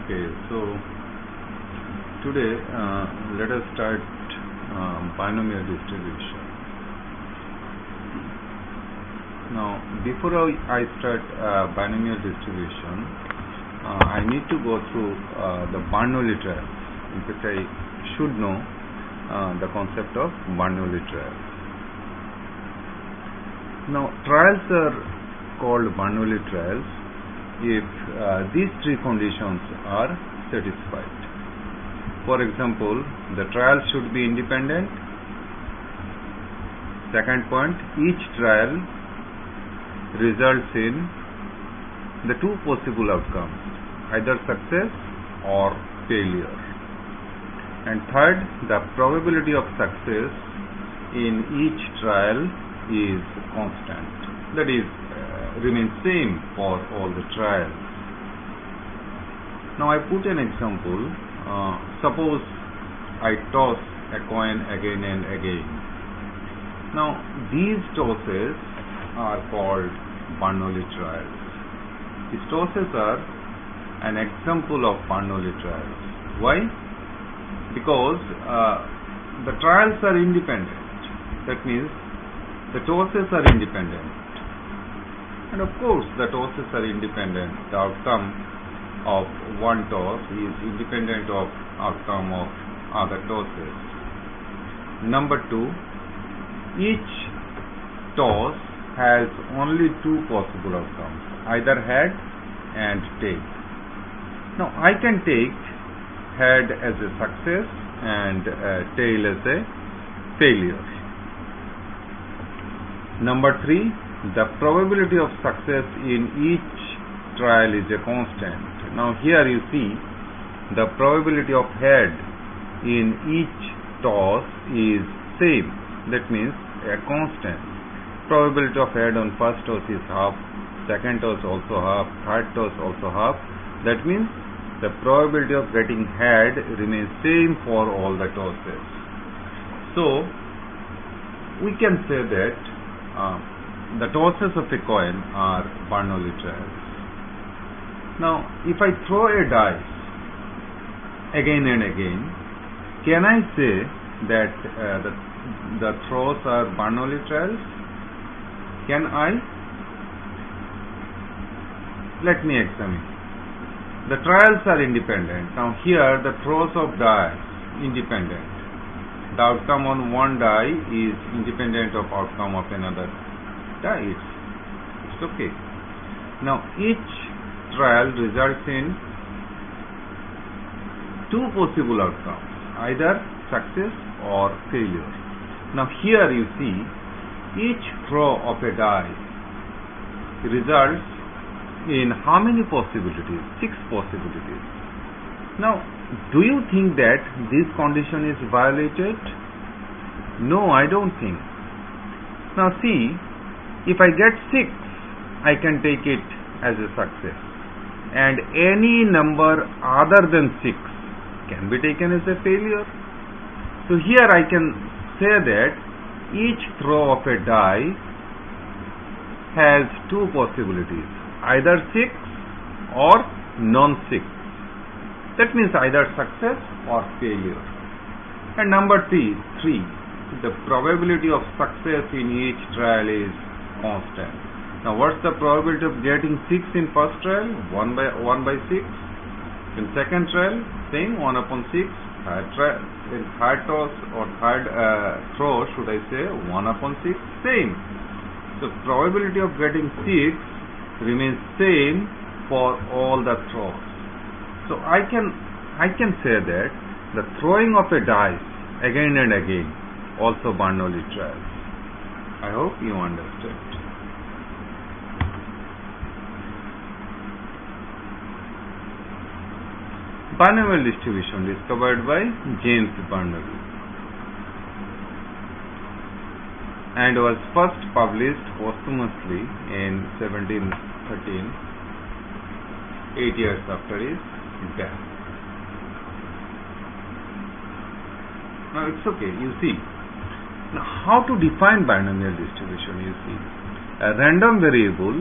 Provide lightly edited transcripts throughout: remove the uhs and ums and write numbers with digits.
Okay, so today let us start binomial distribution. Now, before I start binomial distribution, I need to go through the Bernoulli trials. In fact, I should know the concept of Bernoulli trials. Now, trials are called Bernoulli trials if these three conditions are satisfied. For example, the trial should be independent. Second point, each trial results in the two possible outcomes, either success or failure. And third, the probability of success in each trial is constant, that is, remains same for all the trials. Now I put an example. Suppose I toss a coin again and again. Now these tosses are called Bernoulli trials. These tosses are an example of Bernoulli trials. Why? Because the trials are independent. That means the tosses are independent. And of course, the tosses are independent. The outcome of one toss is independent of outcome of other tosses. Number two, each toss has only two possible outcomes, either head and tail. Now I can take head as a success and tail as a failure. Number three, the probability of success in each trial is a constant. Now here you see the probability of head in each toss is same. That means a constant. Probability of head on first toss is half, second toss also half, third toss also half. That means the probability of getting head remains same for all the tosses. So we can say that the tosses of a coin are Bernoulli trials. Now, if I throw a dice again and again, can I say that the throws are Bernoulli trials? Can I? Let me examine. The trials are independent. Now, here the throws of dice independent. The outcome on one die is independent of outcome of another die. It's okay. Now each trial results in two possible outcomes, either success or failure. Now here you see each throw of a die results in how many possibilities? 6 possibilities. Now, do you think that this condition is violated? No, I don't think. Now see, if I get 6, I can take it as a success. And any number other than 6 can be taken as a failure. So here I can say that each throw of a die has two possibilities, either 6 or non-6. That means either success or failure. And number 3, the probability of success in each trial is constant. Now what's the probability of getting 6 in first trial? 1 by 6. In second trial, same, 1 upon 6. In third toss or third throw, should I say, 1 upon 6, same. So probability of getting 6 remains same for all the throws. So I can say that the throwing of a dice again and again also Bernoulli trials. I hope you understand. Binomial distribution discovered by James Bernoulli and was first published posthumously in 1713, 8 years after his death. Now it's okay, you see. Now how to define binomial distribution? You see, a random variable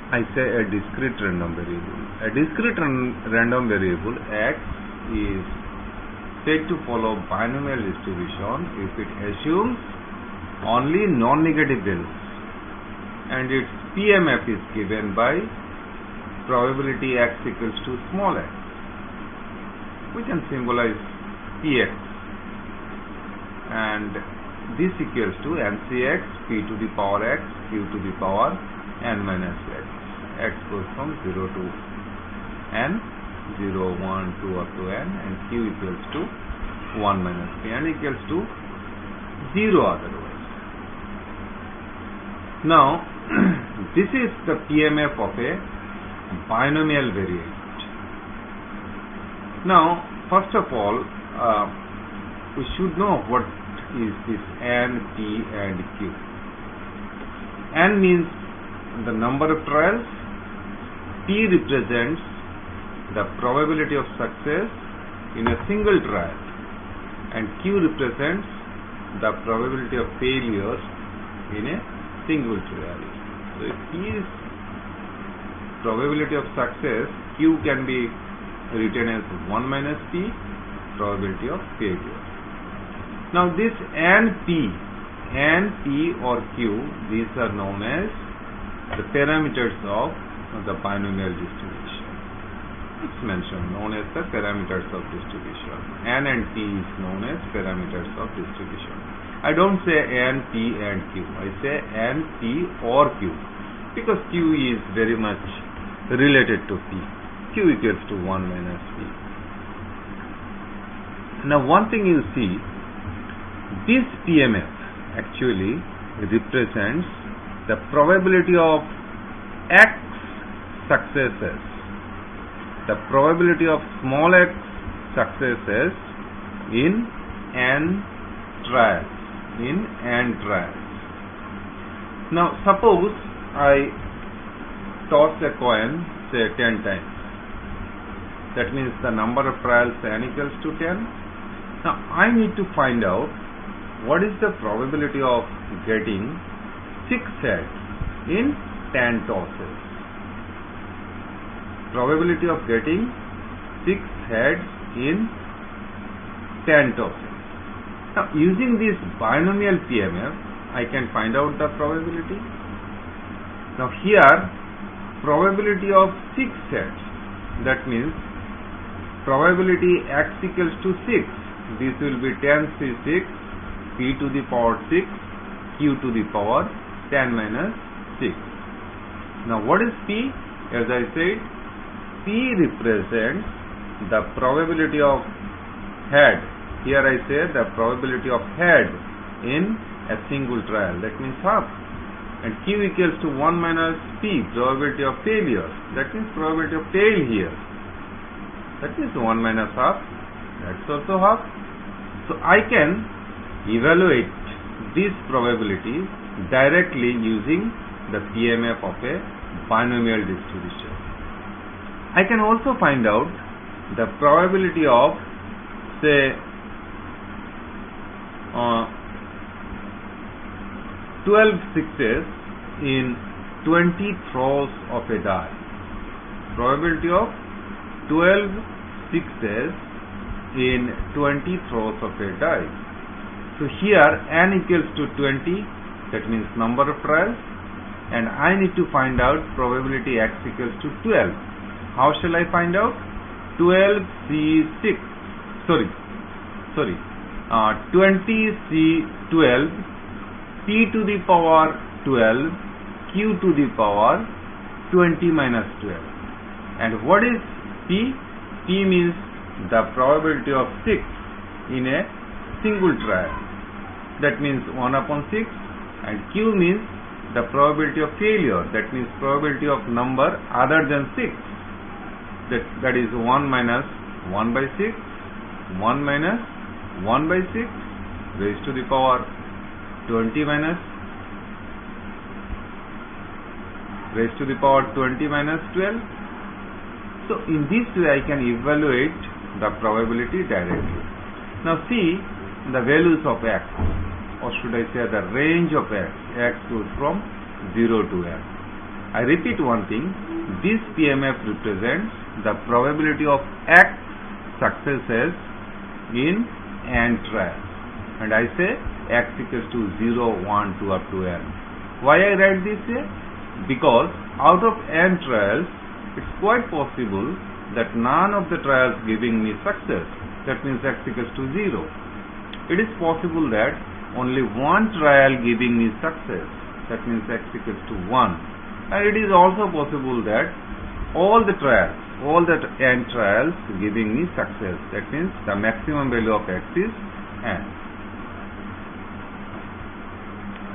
I say a discrete random variable. A discrete random variable x is said to follow binomial distribution if it assumes only non-negative values and its PMF is given by probability x equals to small x. We can symbolize Px, and this equals to NCx p to the power x q to the power n minus x. X goes from 0 to n, 0, 1, 2 up to n, and q equals to 1 minus p, and equals to 0 otherwise. Now, this is the PMF of a binomial variant. Now, first of all, we should know what is this n, p, and q. N means the number of trials, p represents the probability of success in a single trial, and q represents the probability of failures in a single trial. So if p is probability of success, q can be written as 1 minus p, probability of failure. Now this n, p or q, these are known as the parameters of the binomial distribution. It's mentioned, known as the parameters of distribution. N and p is known as parameters of distribution. I don't say n, p and q. I say n, p or q, because q is very much related to p. Q equals to 1 minus p. Now one thing you see, this PMF actually represents the probability of x successes, the probability of small x successes in n trials, Now suppose I toss a coin, say 10 times. That means the number of trials n equals to 10. Now I need to find out what is the probability of getting 6 heads in 10 tosses. Probability of getting 6 heads in 10 tosses. Now using this binomial PMF, I can find out the probability. Now here, probability of 6 heads, that means probability x equals to 6. This will be 10 C6, p to the power 6, q to the power 10 minus 6. Now what is p? As I said, p represents the probability of head. Here I say the probability of head in a single trial, that means half. And q equals to 1 minus p, probability of failure, that means probability of tail here. That means 1 minus half, that's also half. So I can evaluate these probabilities directly using the PMF of a binomial distribution. I can also find out the probability of, say, 12 sixes in 20 throws of a die. Probability of 12 sixes in 20 throws of a die. So here n equals to 20, that means number of trials, and I need to find out probability x equals to 12. How shall I find out? 12 C6, 20 C12, p to the power 12, q to the power 20 minus 12. And what is p? P means the probability of 6 in a single trial, that means 1 upon 6, and q means the probability of failure, that means probability of number other than 6, that is 1 minus 1 by 6, 1 minus 1 by 6 raised to the power 20 minus raised to the power 20 minus 12. So in this way I can evaluate the probability directly. Now see the values of x, or should I say the range of x. X goes from 0 to n. I repeat one thing, this PMF represents the probability of X successes in n trials, and I say X equals to 0, 1, 2 up to n. Why I write this way? Because out of n trials, it's quite possible that none of the trials giving me success. That means X equals to 0. It is possible that only one trial giving me success. That means X equals to 1. And it is also possible that all the n trials giving me success. That means the maximum value of X is n.